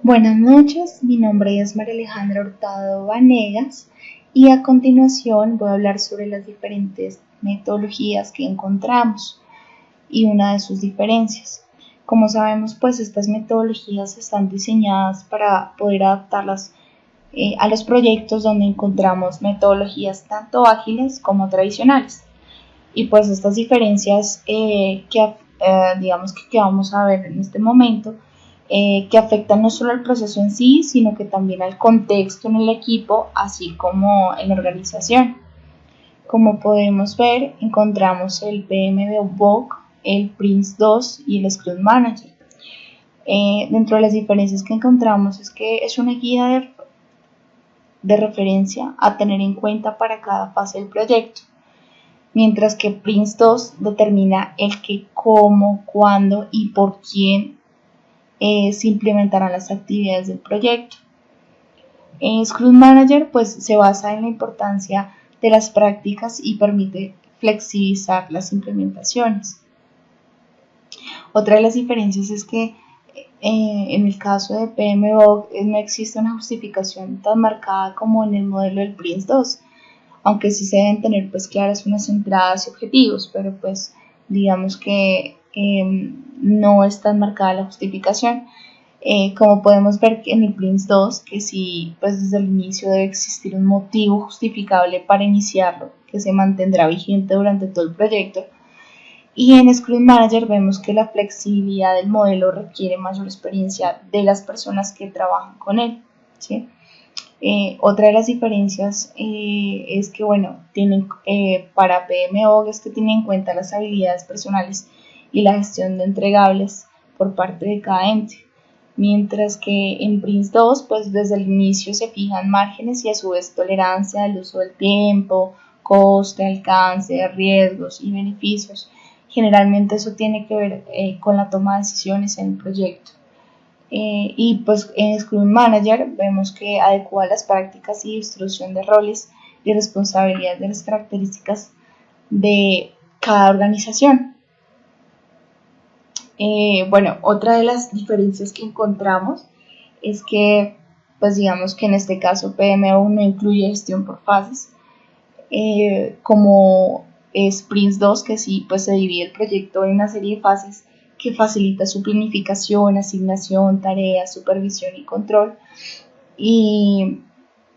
Buenas noches, mi nombre es María Alejandra Hurtado Vanegas y a continuación voy a hablar sobre las diferentes metodologías que encontramos y una de sus diferencias. Como sabemos, pues estas metodologías están diseñadas para poder adaptarlas a los proyectos donde encontramos metodologías tanto ágiles como tradicionales. Y pues estas diferencias que vamos a ver en este momento, que afectan no solo al proceso en sí, sino que también al contexto en el equipo, así como en la organización. Como podemos ver, encontramos el PMBOK, el Prince2 y el Scrum Manager. Dentro de las diferencias que encontramos es que es una guía de referencia a tener en cuenta para cada fase del proyecto, mientras que Prince2 determina el qué, cómo, cuándo y por quién se implementarán las actividades del proyecto. Scrum Manager pues se basa en la importancia de las prácticas y permite flexibilizar las implementaciones. Otra de las diferencias es que en el caso de PMBOK no existe una justificación tan marcada como en el modelo del Prince2, aunque sí se deben tener pues claras unas entradas y objetivos, pero pues digamos que no es tan marcada la justificación. Como podemos ver en el Prince2, que sí, pues desde el inicio debe existir un motivo justificable para iniciarlo, que se mantendrá vigente durante todo el proyecto. Y en Scrum Manager vemos que la flexibilidad del modelo requiere mayor experiencia de las personas que trabajan con él, ¿sí? Otra de las diferencias es que, bueno, para PMO es que tienen en cuenta las habilidades personales y la gestión de entregables por parte de cada ente, mientras que en Prince2 pues desde el inicio se fijan márgenes y a su vez tolerancia al uso del tiempo, coste, alcance, riesgos y beneficios. Generalmente eso tiene que ver con la toma de decisiones en el proyecto. Y pues en Scrum Manager vemos que adecua las prácticas y distribución de roles y responsabilidades de las características de cada organización. Bueno, otra de las diferencias que encontramos es que, pues digamos que en este caso PMO no incluye gestión por fases, como es Prince2, que sí, pues se divide el proyecto en una serie de fases que facilita su planificación, asignación, tareas, supervisión y control. Y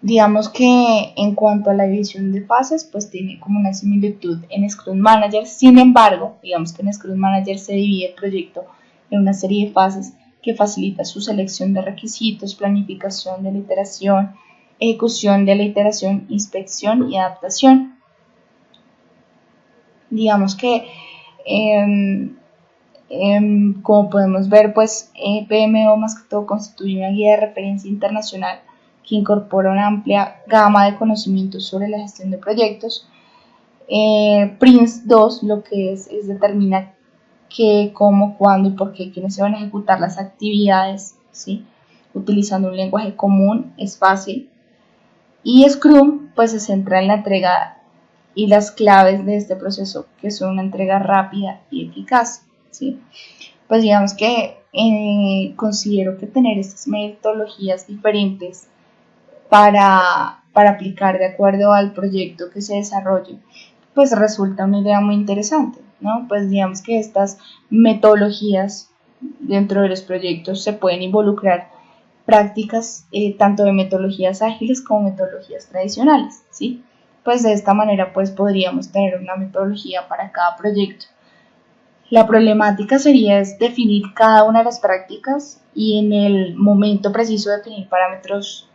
digamos que en cuanto a la división de fases, pues tiene como una similitud en Scrum Manager. Sin embargo, digamos que en Scrum Manager se divide el proyecto en una serie de fases que facilita su selección de requisitos, planificación de la iteración, ejecución de la iteración, inspección y adaptación. Digamos que como podemos ver, pues PMO más que todo constituye una guía de referencia internacional que incorpora una amplia gama de conocimientos sobre la gestión de proyectos. Prince2 lo que es determina qué, cómo, cuándo y por qué, quiénes se van a ejecutar las actividades, ¿sí? Utilizando un lenguaje común, es fácil. Y Scrum pues se centra en la entrega y las claves de este proceso, que son una entrega rápida y eficaz, ¿sí? Pues digamos que considero que tener estas metodologías diferentes para aplicar de acuerdo al proyecto que se desarrolle, pues resulta una idea muy interesante, ¿no? Pues digamos que estas metodologías dentro de los proyectos se pueden involucrar prácticas tanto de metodologías ágiles como metodologías tradicionales, ¿sí? Pues de esta manera pues podríamos tener una metodología para cada proyecto. La problemática sería es definir cada una de las prácticas y en el momento preciso definir parámetros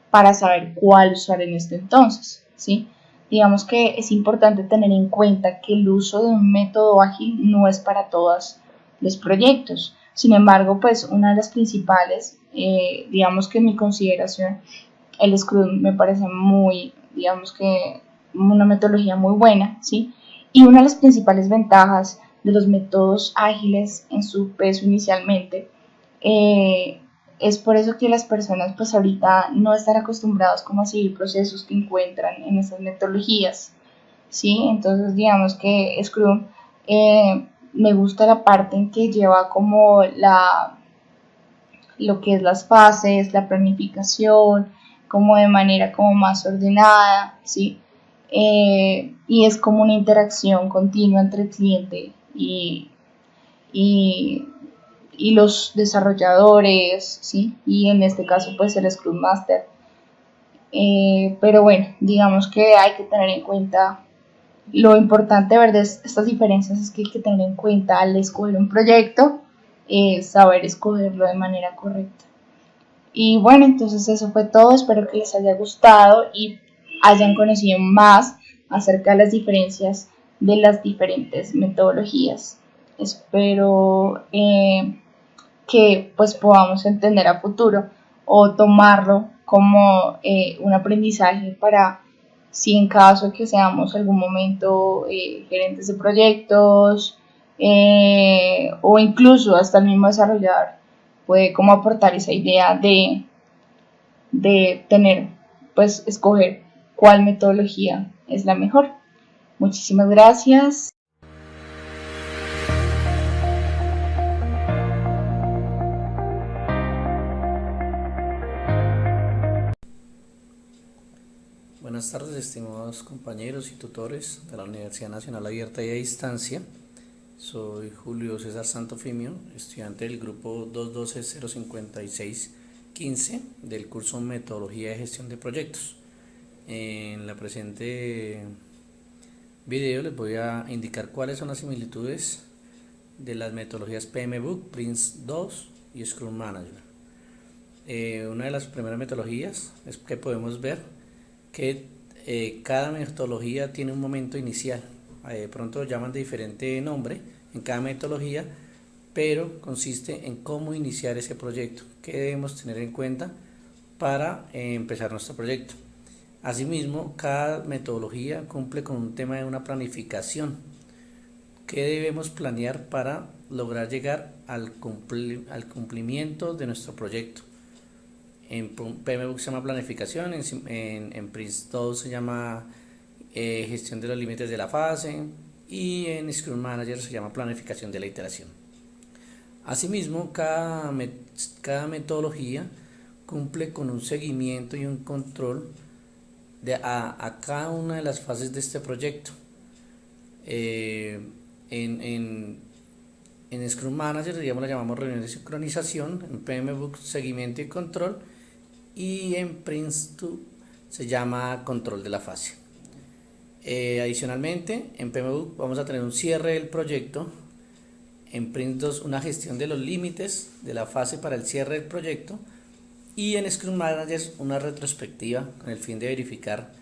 para saber cuál usar en este entonces, ¿sí? Digamos que es importante tener en cuenta que el uso de un método ágil no es para todos los proyectos. Sin embargo, pues una de las principales, digamos que en mi consideración, el Scrum me parece muy, digamos que una metodología muy buena, ¿sí? Y una de las principales ventajas de los métodos ágiles en su peso inicialmente, es por eso que las personas pues ahorita no están acostumbrados como a seguir procesos que encuentran en esas metodologías, ¿sí? Entonces digamos que Scrum me gusta la parte en que lleva como lo que es las fases, la planificación, como de manera como más ordenada, ¿sí? Y es como una interacción continua entre el cliente y, y los desarrolladores, ¿sí? Y en este caso pues el Scrum Master. Pero bueno, digamos que hay que tener en cuenta lo importante de ver de estas diferencias es que hay que tener en cuenta al escoger un proyecto, saber escogerlo de manera correcta. Y bueno, entonces eso fue todo, espero que les haya gustado y hayan conocido más acerca de las diferencias de las diferentes metodologías. Espero que pues podamos entender a futuro o tomarlo como un aprendizaje para si en caso que seamos algún momento gerentes de proyectos o incluso hasta el mismo desarrollador puede como aportar esa idea de tener, pues escoger cuál metodología es la mejor. Muchísimas gracias. Buenas tardes, estimados compañeros y tutores de la Universidad Nacional Abierta y a Distancia. Soy Julio César Santofimio, estudiante del grupo 212-056-15 del curso Metodología de Gestión de Proyectos. En la presente video les voy a indicar cuáles son las similitudes de las metodologías PMBOK, Prince2 y Scrum Manager. Una de las primeras metodologías es que podemos ver que cada metodología tiene un momento inicial. De pronto lo llaman de diferente nombre en cada metodología, pero consiste en cómo iniciar ese proyecto, qué debemos tener en cuenta para empezar nuestro proyecto. Asimismo, cada metodología cumple con un tema de una planificación. ¿Qué debemos planear para lograr llegar al cumplimiento de nuestro proyecto? En PMBOK se llama planificación, en Prince2 se llama gestión de los límites de la fase y en Scrum Manager se llama planificación de la iteración. Asimismo, cada metodología cumple con un seguimiento y un control a cada una de las fases de este proyecto. En Scrum Manager digamos, la llamamos reunión de sincronización, en PMBOK seguimiento y control, y en Prince2 se llama control de la fase. Adicionalmente, en PMBOK vamos a tener un cierre del proyecto, en Prince2 una gestión de los límites de la fase para el cierre del proyecto, y en Scrum Manager una retrospectiva con el fin de verificar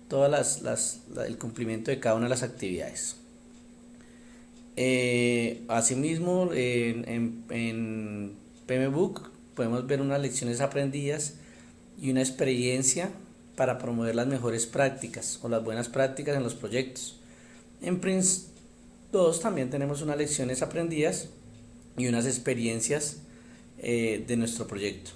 todas el cumplimiento de cada una de las actividades. Asimismo, en PMBOK podemos ver unas lecciones aprendidas y una experiencia para promover las mejores prácticas o las buenas prácticas en los proyectos. En Prince2 también tenemos unas lecciones aprendidas y unas experiencias de nuestro proyecto.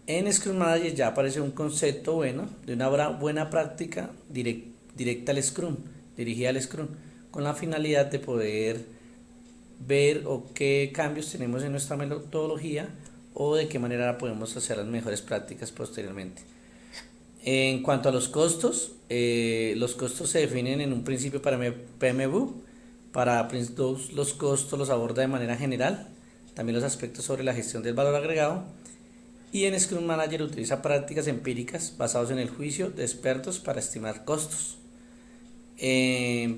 En Scrum Manager ya aparece un concepto bueno de una buena práctica directa al Scrum, dirigida al Scrum, con la finalidad de poder ver qué cambios tenemos en nuestra metodología o de qué manera podemos hacer las mejores prácticas posteriormente. En cuanto a los costos se definen en un principio para PMBOK. Para Prince2 los costos los aborda de manera general, también los aspectos sobre la gestión del valor agregado, y en Scrum Manager utiliza prácticas empíricas basadas en el juicio de expertos para estimar costos.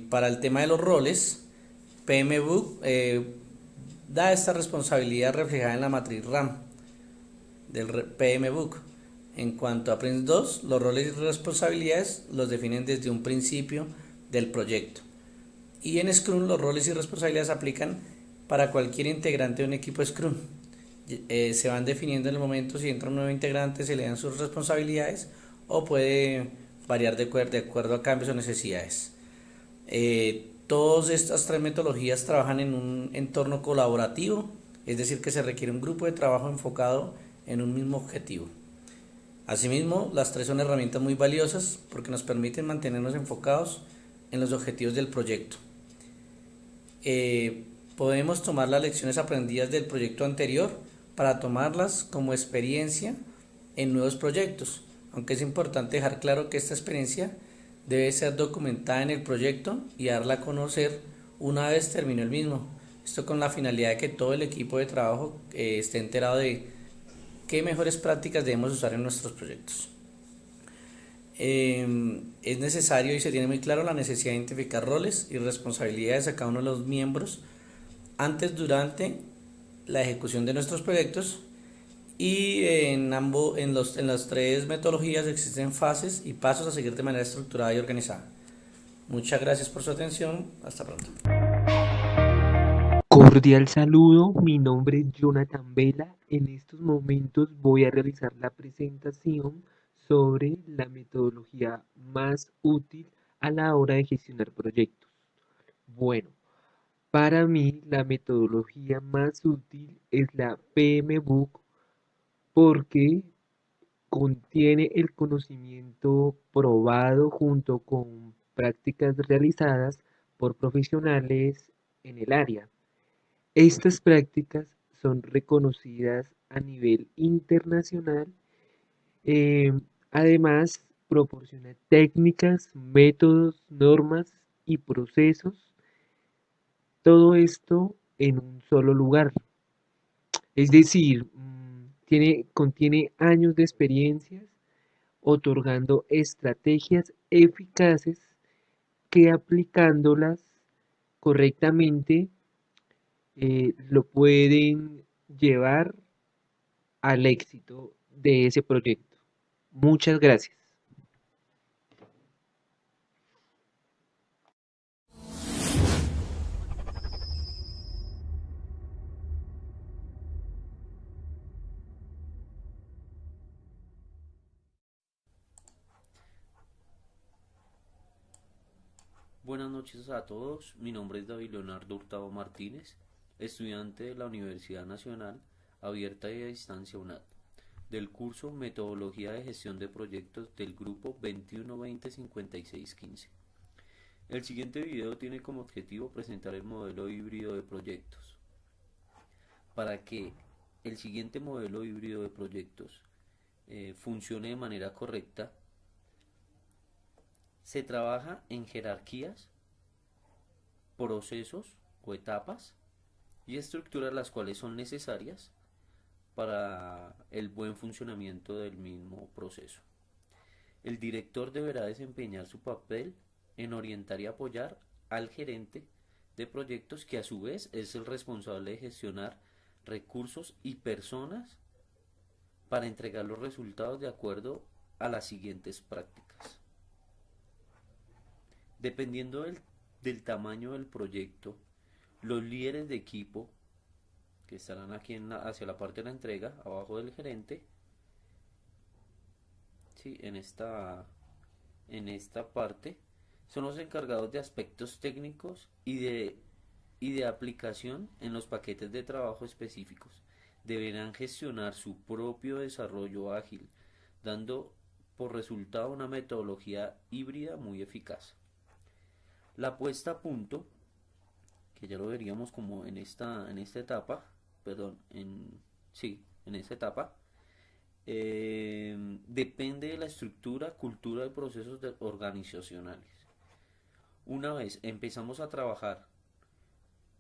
Para el tema de los roles, PMBOK da esta responsabilidad reflejada en la matriz RAM del PMBOK. En cuanto a Prince2, los roles y responsabilidades los definen desde un principio del proyecto. Y en Scrum los roles y responsabilidades aplican para cualquier integrante de un equipo Scrum. Se van definiendo en el momento si entra un nuevo integrante, se le dan sus responsabilidades o puede variar de acuerdo a cambios o necesidades. Todas estas tres metodologías trabajan en un entorno colaborativo, es decir, que se requiere un grupo de trabajo enfocado en un mismo objetivo. Asimismo, las tres son herramientas muy valiosas porque nos permiten mantenernos enfocados en los objetivos del proyecto. Podemos tomar las lecciones aprendidas del proyecto anterior para tomarlas como experiencia en nuevos proyectos, aunque es importante dejar claro que esta experiencia debe ser documentada en el proyecto y darla a conocer una vez terminó el mismo. Esto con la finalidad de que todo el equipo de trabajo esté enterado de qué mejores prácticas debemos usar en nuestros proyectos. Es necesario y se tiene muy claro la necesidad de identificar roles y responsabilidades a cada uno de los miembros antes, durante la ejecución de nuestros proyectos, y en las tres metodologías existen fases y pasos a seguir de manera estructurada y organizada. Muchas gracias por su atención. Hasta pronto. Cordial saludo, mi nombre es Jonathan Vela. En estos momentos voy a realizar la presentación sobre la metodología más útil a la hora de gestionar proyectos. Bueno, para mí la metodología más útil es la PMBOK porque contiene el conocimiento probado junto con prácticas realizadas por profesionales en el área. Estas prácticas son reconocidas a nivel internacional. eh, Además, proporciona técnicas, métodos, normas y procesos, todo esto en un solo lugar. Es decir, contiene años de experiencias, otorgando estrategias eficaces que aplicándolas correctamente lo pueden llevar al éxito de ese proyecto. Muchas gracias. Buenas noches a todos, mi nombre es David Leonardo Hurtado Martínez, estudiante de la Universidad Nacional Abierta y a Distancia UNAD, del curso Metodología de Gestión de Proyectos del grupo 21-20-56-15. El siguiente video tiene como objetivo presentar el modelo híbrido de proyectos. Para que el siguiente modelo híbrido de proyectos funcione de manera correcta, se trabaja en jerarquías, procesos o etapas y estructuras las cuales son necesarias para el buen funcionamiento del mismo proceso. El director deberá desempeñar su papel en orientar y apoyar al gerente de proyectos, que a su vez es el responsable de gestionar recursos y personas para entregar los resultados de acuerdo a las siguientes prácticas. Dependiendo del tamaño del proyecto, los líderes de equipo, que estarán aquí hacia la parte de la entrega, abajo del gerente, ¿sí? En esta parte, son los encargados de aspectos técnicos y de aplicación en los paquetes de trabajo específicos. Deberán gestionar su propio desarrollo ágil, dando por resultado una metodología híbrida muy eficaz. La puesta a punto, que ya lo veríamos como en esta etapa, perdón, en esta etapa, depende de la estructura, cultura y procesos organizacionales. Una vez empezamos a trabajar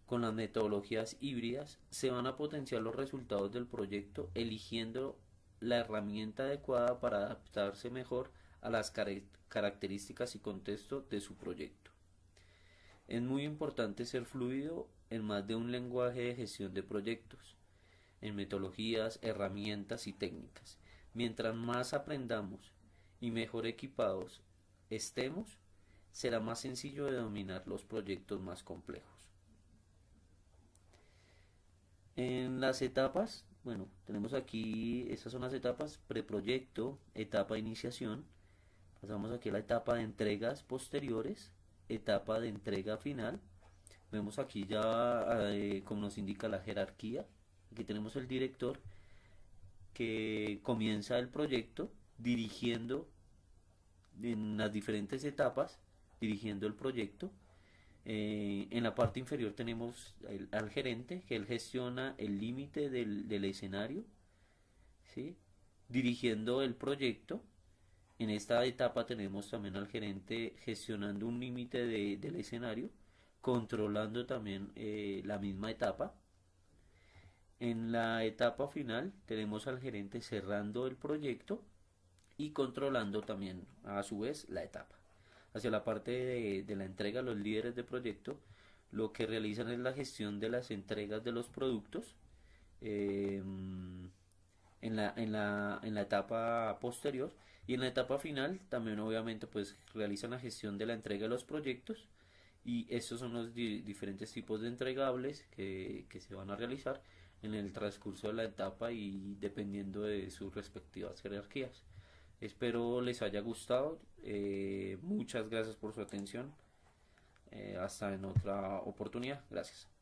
con las metodologías híbridas, se van a potenciar los resultados del proyecto eligiendo la herramienta adecuada para adaptarse mejor a las características y contexto de su proyecto. Es muy importante ser fluido en más de un lenguaje de gestión de proyectos, en metodologías, herramientas y técnicas. Mientras más aprendamos y mejor equipados estemos, será más sencillo de dominar los proyectos más complejos. En las etapas, bueno, tenemos aquí, estas son las etapas: preproyecto, etapa de iniciación, pasamos aquí a la etapa de entregas posteriores, etapa de entrega final. Vemos aquí ya como nos indica la jerarquía. Aquí tenemos el director que comienza el proyecto dirigiendo en las diferentes etapas, dirigiendo el proyecto. En la parte inferior tenemos al gerente, que él gestiona el límite del escenario, ¿sí? Dirigiendo el proyecto. En esta etapa tenemos también al gerente gestionando un límite del escenario, controlando también la misma etapa. En la etapa final tenemos al gerente cerrando el proyecto y controlando también a su vez la etapa. Hacia la parte de la entrega, los líderes de proyecto lo que realizan es la gestión de las entregas de los productos eh, en la etapa posterior, y en la etapa final también obviamente pues realizan la gestión de la entrega de los proyectos, y estos son los diferentes tipos de entregables que se van a realizar en el transcurso de la etapa y dependiendo de sus respectivas jerarquías. Espero les haya gustado. Muchas gracias por su atención. Hasta en otra oportunidad. Gracias.